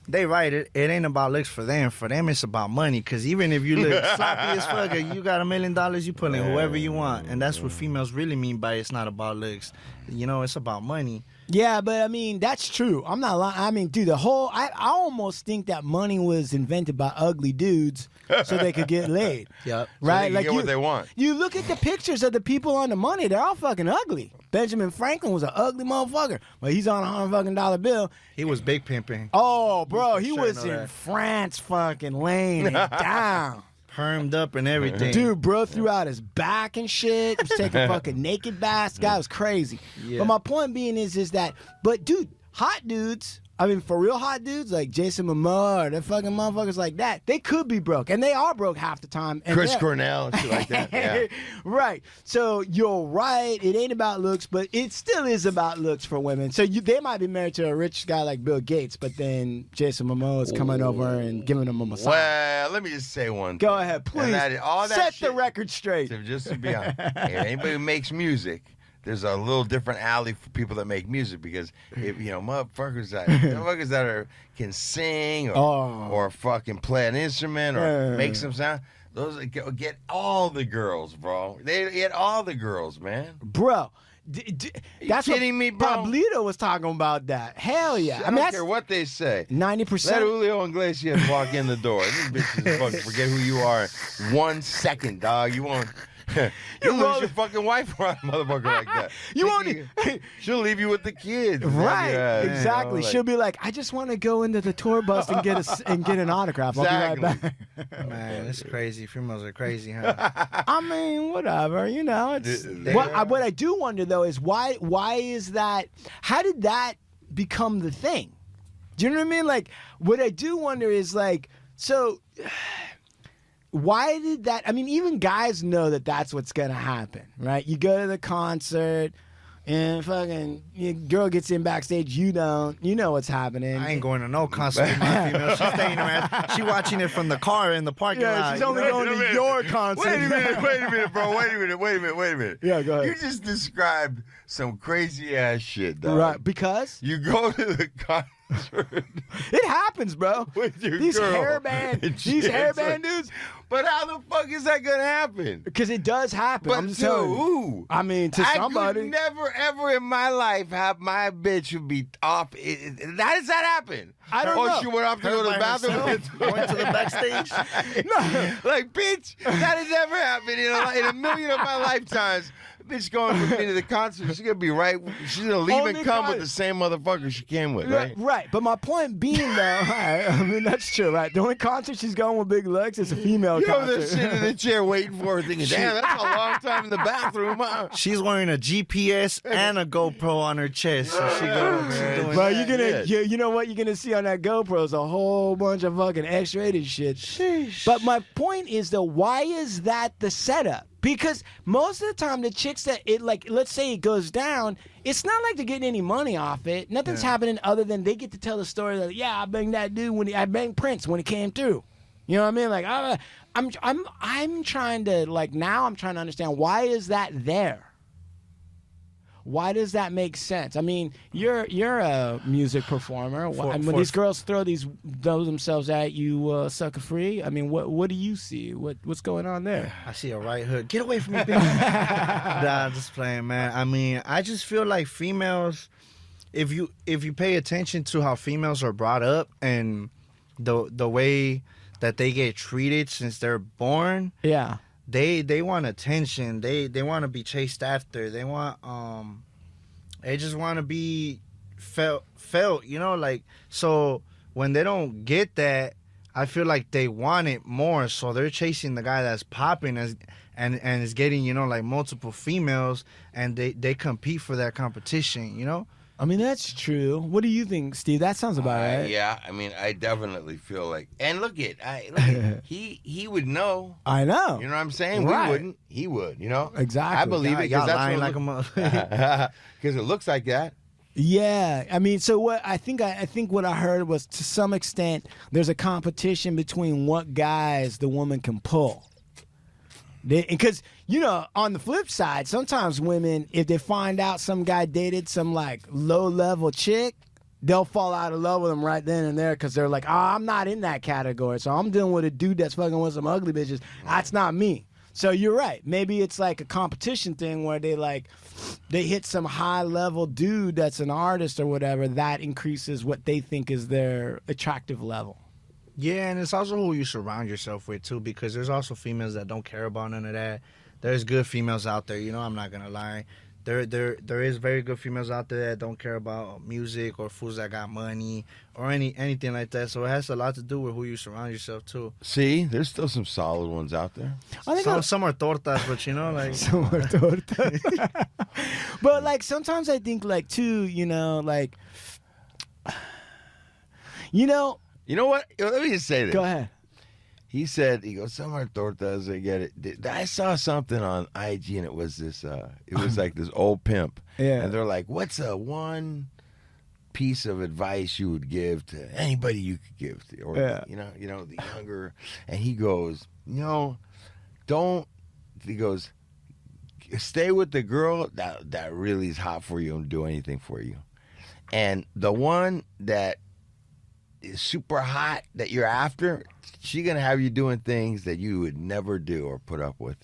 they right. It ain't about looks for them. For them, it's about money. Because even if you look sloppy as fuck, you got $1 million, you put in whoever you want. And that's what females really mean by it's not about looks. It's about money. Yeah, but that's true. I'm not lying. Dude, I almost think that money was invented by ugly dudes so they could get laid. Yep. Right? So they can get what they want. You look at the pictures of the people on the money, they're all fucking ugly. Benjamin Franklin was an ugly motherfucker, but he's on $100 bill. He was big pimping. Oh, bro, he Sure was know in that. France fucking laying it down. Permed up and everything. Dude, bro threw out his back and shit. He was taking fucking naked baths. The guy was crazy. Yeah. But my point being is that, but dude, hot dudes, for real hot dudes like Jason Momoa or the fucking motherfuckers like that, they could be broke. And they are broke half the time. And Chris Cornell, shit like that. Yeah. Right. So you're right. It ain't about looks, but it still is about looks for women. So they might be married to a rich guy like Bill Gates, but then Jason Momoa is coming over and giving them a massage. Well, let me just say one Go thing. ahead, please. And all that Set shit, the record straight. just to be honest, anybody who makes music, there's a little different alley for people that make music, because if motherfuckers that can sing or fucking play an instrument or make some sound, those get all the girls, bro. They get all the girls, man. Bro. That's kidding what me, bro? Pablito was talking about that. Hell yeah. I don't care what they say. 90%. Let Julio Iglesias walk in the door. These bitches fucking forget who you are in 1 second, dog. You won't. You lose your fucking wife around a motherfucker like that. She'll leave you with the kids. Right, Yeah, exactly. She'll be like, I just want to go into the tour bus and get an autograph. I'll be right back. Man, it's crazy. Females are crazy, huh? Whatever. It's what I do wonder though is why is that? How did that become the thing? Do you know what I mean? What I do wonder is so. Why did that? Even guys know that that's what's gonna happen, right? You go to the concert, and fucking your girl gets in backstage. You don't. You know what's happening. I ain't going to no concert with my female. She's staying around. She watching it from the car in the parking lot. She's only going to your concert. Wait a minute, bro. Wait a minute. Yeah, go ahead. You just described some crazy ass shit, dog. Right, because You go to the concert. it happens, bro. With your These girl. hairband dudes. But how the fuck is that gonna happen? Because it does happen. But I'm just to telling you. who? To somebody. I could never, ever in my life have my bitch would be off. How does that happen? I don't know. She went off to go to the bathroom. Went to the backstage. Like, bitch, that has never happened in a million of my lifetimes. Bitch going with me to the concert, she's gonna be right. She's gonna leave Only and come with con- the same motherfucker she came with, right? Right. But my point being, though, that's true, right? The only concert she's going with Big Legs is a female You concert. over there sitting in the chair waiting for her, thinking, damn, that's a long time in the bathroom, huh? She's wearing a GPS and a GoPro on her chest. So she goes. Bro, you know what you're gonna see on that GoPro is a whole bunch of fucking X-rated shit. Sheesh. But my point is though, why is that the setup? Because most of the time the chicks that let's say it goes down, it's not like they're getting any money off it. Nothing's happening other than they get to tell the story that I banged that dude I banged Prince when he came through. You know what I mean? I'm trying to now I'm trying to understand why is that there? Why does that make sense? I mean, you're a music performer. When these girls throw themselves at you, sucker free. I mean, what do you see? What's going on there? I see a right hook. Get away from me, bitch. Nah, just playing, man. I mean, I just feel like females, if you pay attention to how females are brought up and the way that they get treated since they're born, Yeah. they want attention. They want to be chased after. They want they just want to be felt, you know, like, so when they don't get that, I feel like they want it more, so they're chasing the guy that's popping and is getting, you know, like multiple females, and they compete for that competition, you know? I mean, that's true. What do you think, Steve? That sounds about right. Yeah, I mean, I definitely feel like, and look at he would know. I know. You know what I'm saying? Right. We wouldn't. He would. You know. Exactly. I believe it because that's lying what like a motherfucker. because it looks like that. Yeah, I mean, so what I think what I heard was, to some extent, there's a competition between what guys the woman can pull. Because, you know, on the flip side, sometimes women, if they find out some guy dated some like low-level chick, they'll fall out of love with him right then and there because they're like, oh, I'm not in that category, so I'm dealing with a dude that's fucking with some ugly bitches. That's not me. So you're right. Maybe it's like a competition thing where they hit some high-level dude that's an artist or whatever. That increases what they think is their attractive level. Yeah, and it's also who you surround yourself with, too, because there's also females that don't care about none of that. There's good females out there, you know, I'm not going to lie. There is very good females out there that don't care about music or fools that got money or anything like that. So it has a lot to do with who you surround yourself to. See, there's still some solid ones out there. I think Some are tortas, but, you know, like... Some are tortas. But, like, sometimes I think, like, too, you know, like... You know... You know what? Let me just say this. Go ahead. He goes, some are tortas, I get it. I saw something on IG and it was this, it was like this old pimp. Yeah. And they're like, what's one piece of advice you would give to anybody you could give to? Or, Yeah. you know, the younger. And he goes, he goes, stay with the girl that really is hot for you and do anything for you. And the one that is super hot that you're after, she's gonna have you doing things that you would never do or put up with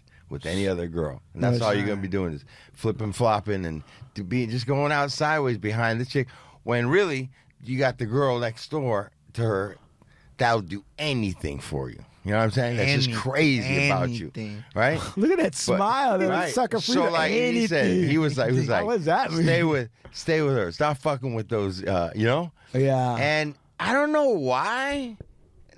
any other girl, and that's all you're gonna be doing is flipping, flopping, and just going out sideways behind the chick. When really you got the girl next door to her that'll do anything for you. You know what I'm saying? That's just crazy about you, right? Look at that smile. That right. sucker free So to like anything. he said, he was like, what does that mean? stay with her. Stop fucking with those, you know? Yeah. And I don't know why.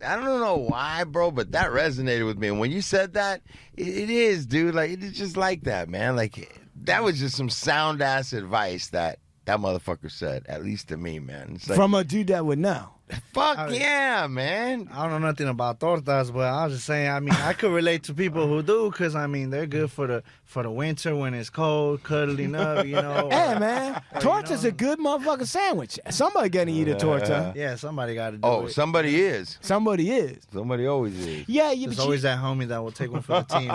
I don't know why, bro, but that resonated with me. And when you said that, it is, dude. Like, it's just like that, man. Like, that was just some sound-ass advice that motherfucker said, at least to me, man. It's like, From a dude that would know. fuck yeah, man. I don't know nothing about tortas, but I was just saying, I mean, I could relate to people who do, because, I mean, they're good for the winter when it's cold, cuddling up, you know. Hey, man, torta's a good motherfucking sandwich. Somebody gonna eat a torta. Yeah, somebody got to do it. Oh, somebody is. Somebody is. Somebody always is. Yeah, yeah. There's but always that homie that will take one for the team.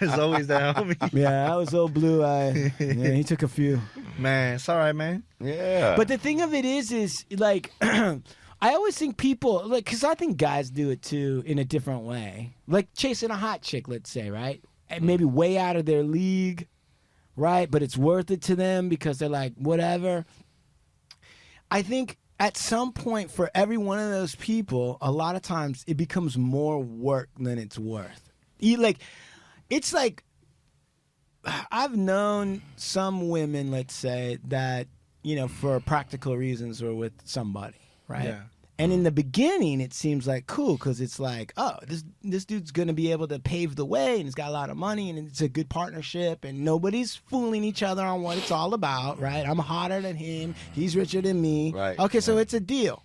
There's always that homie. Yeah, that was old blue eye. Yeah, he took a few. Man, it's all right, man. Yeah. But the thing of it is like, I always think people, like, because I think guys do it too in a different way. Like chasing a hot chick, let's say, right? And maybe way out of their league, right? But it's worth it to them because they're like, whatever. I think at some point for every one of those people, a lot of times it becomes more work than it's worth. It's like, I've known some women, let's say, that, you know, for practical reasons were with somebody, right? Yeah. And in the beginning, it seems like cool because it's like, oh, this dude's going to be able to pave the way and he's got a lot of money and it's a good partnership and nobody's fooling each other on what it's all about, right? I'm hotter than him. He's richer than me. Right. Okay, so it's a deal.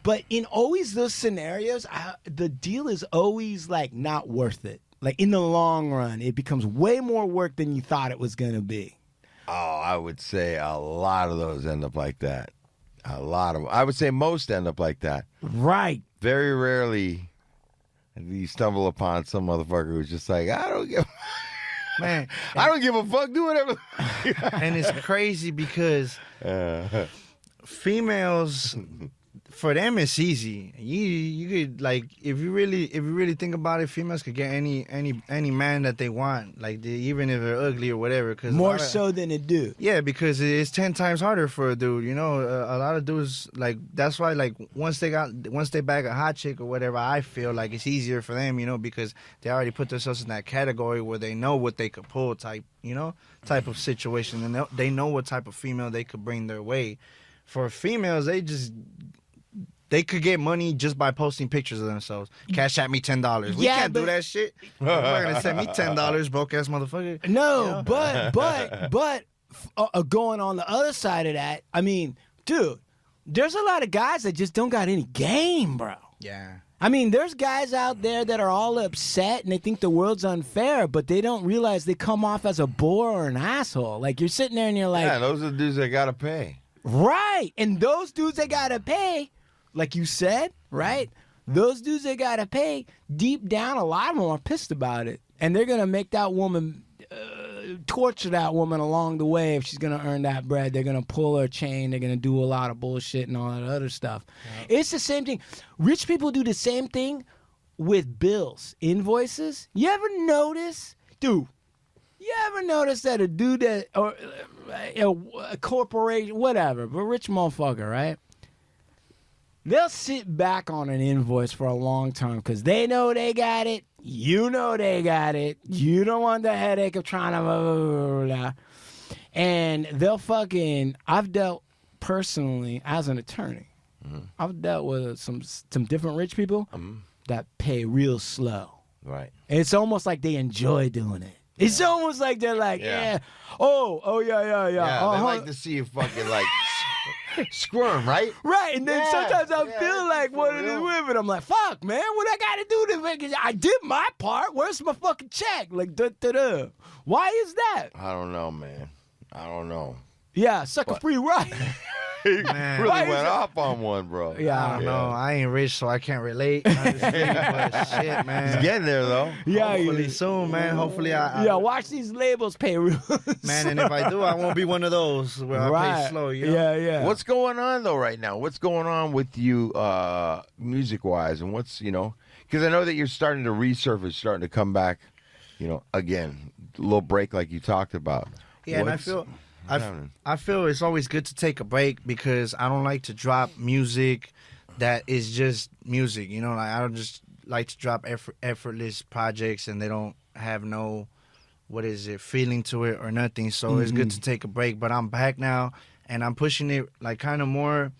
But in always those scenarios, the deal is always like not worth it. Like in the long run, it becomes way more work than you thought it was going to be. Oh, I would say a lot of those end up like that. A lot of them. I would say most end up like that. Right. Very rarely do you stumble upon some motherfucker who's just like, I don't give Man, I don't give a fuck. Do whatever. and it's crazy because females, for them it's easy. You could, like, if you really think about it, females could get any man that they want, like even if they're ugly or whatever. Cause More so than a dude. yeah, because it's 10 times harder for a dude. You know, a lot of dudes, like, that's why, like, once they bag a hot chick or whatever, I feel like it's easier for them, you know, because they already put themselves in that category where they know what they could pull type of situation, and they know what type of female they could bring their way. For females, they could get money just by posting pictures of themselves. Cash at me $10. We Yeah, can't do but- that shit. You're not gonna send me $10, broke ass motherfucker. No, but going on the other side of that, I mean, dude, there's a lot of guys that just don't got any game, bro. Yeah. I mean, there's guys out there that are all upset and they think the world's unfair, but they don't realize they come off as a bore or an asshole. Like, you're sitting there and you're like, Yeah, those are the dudes that gotta pay. right. And those dudes that gotta pay, like you said, right? Those dudes that gotta pay, deep down, a lot of them are pissed about it. And they're gonna make that woman, torture that woman along the way. If she's gonna earn that bread, they're gonna pull her chain. They're gonna do a lot of bullshit and all that other stuff. Yep. It's the same thing. Rich people do the same thing with bills, invoices. You ever notice, dude? You ever notice that a dude that, or a corporation, whatever, but rich motherfucker, right? They'll sit back on an invoice for a long time because they know they got it. You know they got it. You don't want the headache of trying to blah, blah, blah, blah. And they'll fucking, I've dealt personally as an attorney. I've dealt with some different rich people that pay real slow. Right. It's almost like they enjoy doing it. It's almost like they're like, yeah. Oh, yeah. Yeah, they like to see you fucking like squirm, right? Right, and then Yeah, sometimes I yeah, feel like for one of real. these women. I'm like, fuck, man, what I gotta do to make it? I did my part. Where's my fucking check? Like, da. Why is that? I don't know, man. I don't know. Yeah, sucker free ride. Man. Really Why is went it- off on one, bro. Yeah. I don't know. I ain't rich, so I can't relate. Honestly, but shit, man. He's getting there though. Yeah, Hopefully soon, man. Hopefully I yeah, watch these labels pay real. man, and if I do, I won't be one of those where I pay slow. You know? Yeah. What's going on though right now? What's going on with you music wise, and what's, you know, because I know that you're starting to resurface, starting to come back, you know, again, a little break like you talked about. Yeah, and I What's feel happening? I feel it's always good to take a break because I don't like to drop music that is just music. You know, like I don't just like to drop effortless projects and they don't have no feeling to it or nothing. So it's good to take a break. But I'm back now and I'm pushing it like kind of more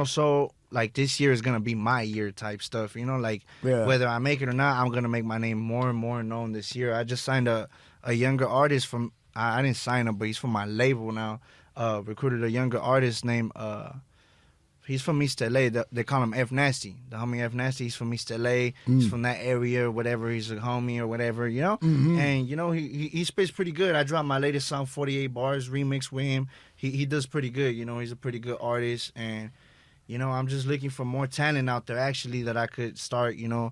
so like this year is gonna be my year type stuff. You know, like whether I make it or not, I'm gonna make my name more and more known this year. I just signed a younger artist from. I didn't sign him, but he's from my label now. Recruited a younger artist named, he's from East LA. They call him F Nasty. The homie F Nasty, he's from East LA. He's from that area or whatever. He's a homie or whatever, you know? And, you know, he spits pretty good. I dropped my latest song, 48 Bars, remix with him. He does pretty good, you know? He's a pretty good artist. And, you know, I'm just looking for more talent out there, actually, that I could start, you know,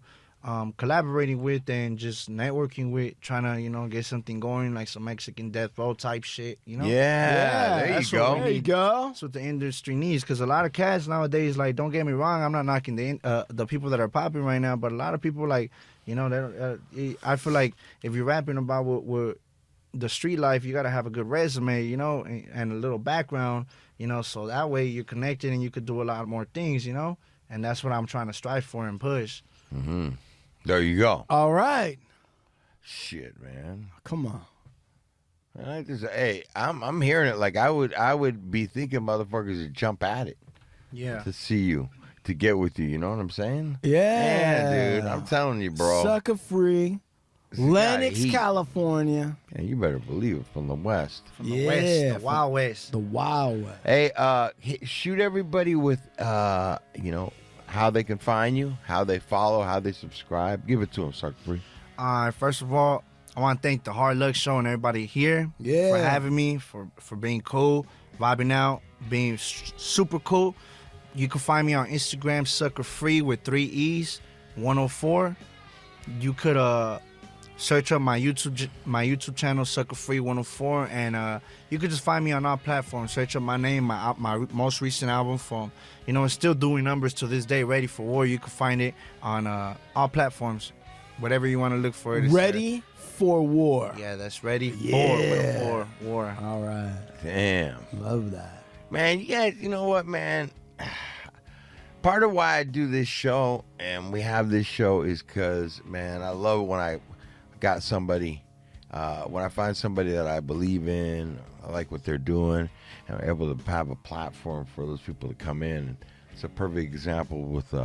collaborating with and just networking with, trying to, you know, get something going, like some Mexican death row type shit, you know? Yeah, there you that's what go. we There you go. That's what the industry needs, because a lot of cats nowadays, like, don't get me wrong, I'm not knocking the people that are popping right now, but a lot of people, like, you know, I feel like if you're rapping about what the street life, you got to have a good resume, you know, and a little background, you know, so that way you're connected and you could do a lot more things, you know? And that's what I'm trying to strive for and push. There you go. All right. Shit, man. Come on. I just, hey, I'm hearing it like I would be thinking motherfuckers would jump at it Yeah. to see you, to get with you. You know what I'm saying? Yeah. Dude. I'm telling you, bro. Sucker free. Lennox, heat. California. Yeah, you better believe it, from the West. From the West, the Wild West. The Wild West. Hey, shoot everybody with, you know, how they can find you, how they follow, how they subscribe. Give it to them, Sucker Free. First of all, I want to thank the Hard Luck Show and everybody here for having me, for being cool, vibing out, being super cool. You can find me on Instagram, Sucker Free with 3 E's, 104. You could search up my YouTube channel, Sucker Free 104, and you could just find me on all platforms. Search up my name, my most recent album from, it's still doing numbers to this day. Ready for War. You can find it on all platforms, whatever you want to look for it. Ready for War. Yeah, that's Ready Yeah. for War. All right. Damn. Love that. Man, you guys, you know what, man? Part of why I do this show and we have this show is because, man, I love when I got somebody, when I find somebody that I believe in, I like what they're doing, and I'm able to have a platform for those people to come in. It's a perfect example with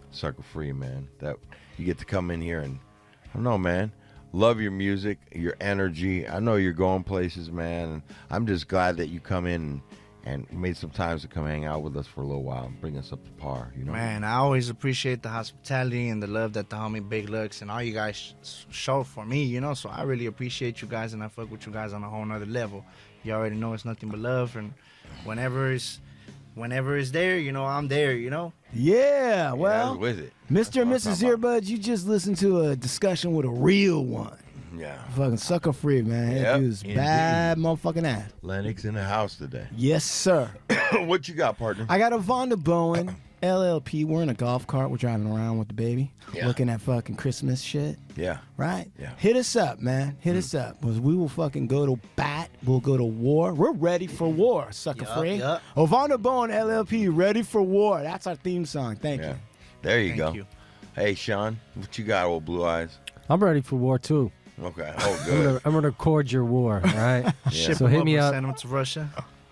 Sucker Free, man, that you get to come in here and, I don't know, man, love your music, your energy. I know you're going places, man, and I'm just glad that you come in and made some time to come hang out with us for a little while and bring us up to par, Man, I always appreciate the hospitality and the love that the homie Big Lux and all you guys show for me, so I really appreciate you guys, and I fuck with you guys on a whole nother level. You already know it's nothing but love, and whenever it's there, I'm there, Yeah, well, Yeah, with it. Mr. and That's what I'm Mrs. talking about. Earbuds, you just listened to a discussion with a real one. Yeah. Fucking Sucker Free, man. Yep, That dude's indeed. bad motherfucking ass. Lennox in the house today. Yes, sir. What you got, partner? I got a Vonda Bowen LLP. We're in a golf cart. We're driving around with the baby, Yeah. looking at fucking Christmas shit. Yeah. Right? Yeah. Hit us up, man. Hit us up. 'Cause we will fucking go to bat. We'll go to war. We're ready for war, Sucker Free. Yup. Vonda Bowen LLP, ready for war. That's our theme song. Thank Yeah. you. There you Thank go. you. Hey, Sean, what you got, old blue eyes? I'm ready for war too. Okay. Oh, I'm good. gonna record your war, all right? Ship So them hit up me and up. send them to Russia.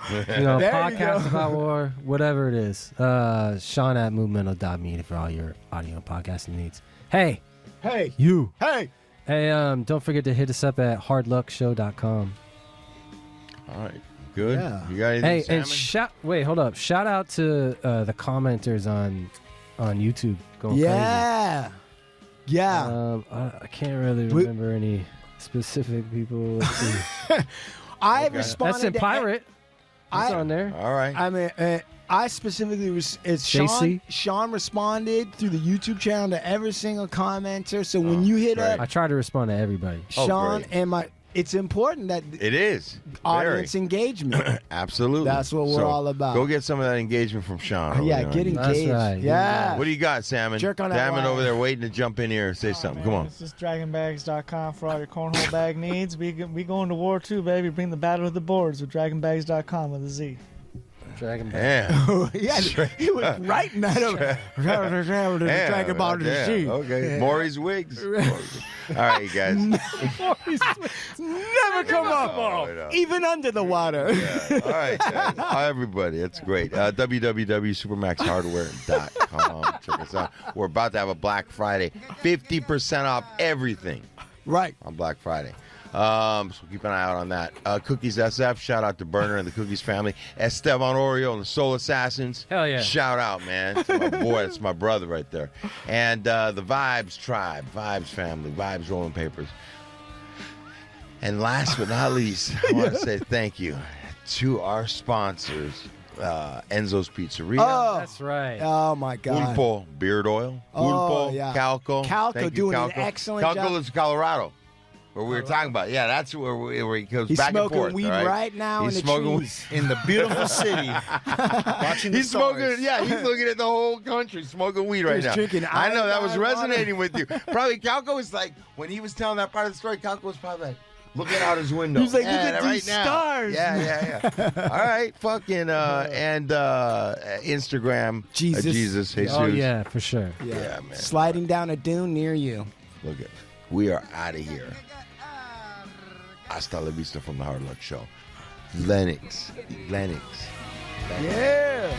There you Podcast podcast about war, whatever it is. Sean at movemental.me for all your audio and podcasting needs. Hey, Hey. you. Hey. Hey, don't forget to hit us up at hardluckshow.com. All right. Good. Yeah. You got anything, Hey, Salmon? and wait, hold up. Shout out to the commenters on YouTube going Yeah. Yeah. crazy. I can't really remember any specific people. Let's see. I Okay. responded. That's in to- Pirate. It's I- on there. All right. I mean, I specifically it's Sean. JC? Sean responded through the YouTube channel to every single commenter. So when you hit great. up I try to respond to everybody. Oh, Sean great. and it's important that It is. audience Very. engagement. Absolutely. That's what we're all about. Go get some of that engagement from Sean. over Yeah, there on get YouTube. That's engaged. right. Yeah. What do you got, Salmon? Jerk on that Salmon wire. over there waiting to jump in here and say something. Come on. This is dragonbags.com for all your cornhole bag needs. We going to war too, baby. Bring the battle of the boards with dragonbags.com with a Z. Dragon Ball. Damn. Yeah, he was writing that up. Talk about the damn. sheep. Okay. Maury's wigs. All right, you guys. Never come up, Oh, no. even under the water. Yeah. All right, guys. Everybody, that's great. www.supermaxhardware.com. Check us out. We're about to have a Black Friday. 50% off everything Right. on Black Friday. So keep an eye out on that. Cookies SF, shout out to Burner and the Cookies family. Esteban Oreo and the Soul Assassins. Hell yeah. Shout out, man. That's my boy. That's my brother right there. And the Vibes Tribe, Vibes family, Vibes Rolling Papers. And last but not least, I want to say thank you to our sponsors, Enzo's Pizzeria. Oh, That's right. oh my God. Pulpo Beard Oil. Oh, Pulpo, yeah. Calco. Calco Thank you, doing an Calco. excellent Calco job. is Colorado, where we were talking about. Yeah, that's where he goes He's back and smoking forth. weed all right? right now He's in the smoking trees. In the beautiful city. Watching the He's smoking. stars. Yeah, he's looking at the whole country smoking weed right He's now. drinking I know that was iodine water. resonating with you. Probably Calco was like when he was telling that part of the story. Calco was probably like looking out his window. He was like, yeah, look at right these now. stars. Yeah. All right, fucking and Instagram. Jesus. Jesus. Jesus. Oh, yeah, for sure. Yeah, man. Sliding down a dune near you. Look at, we are out of here. Hasta la vista from the Hard Luck Show. Lennox. Yeah.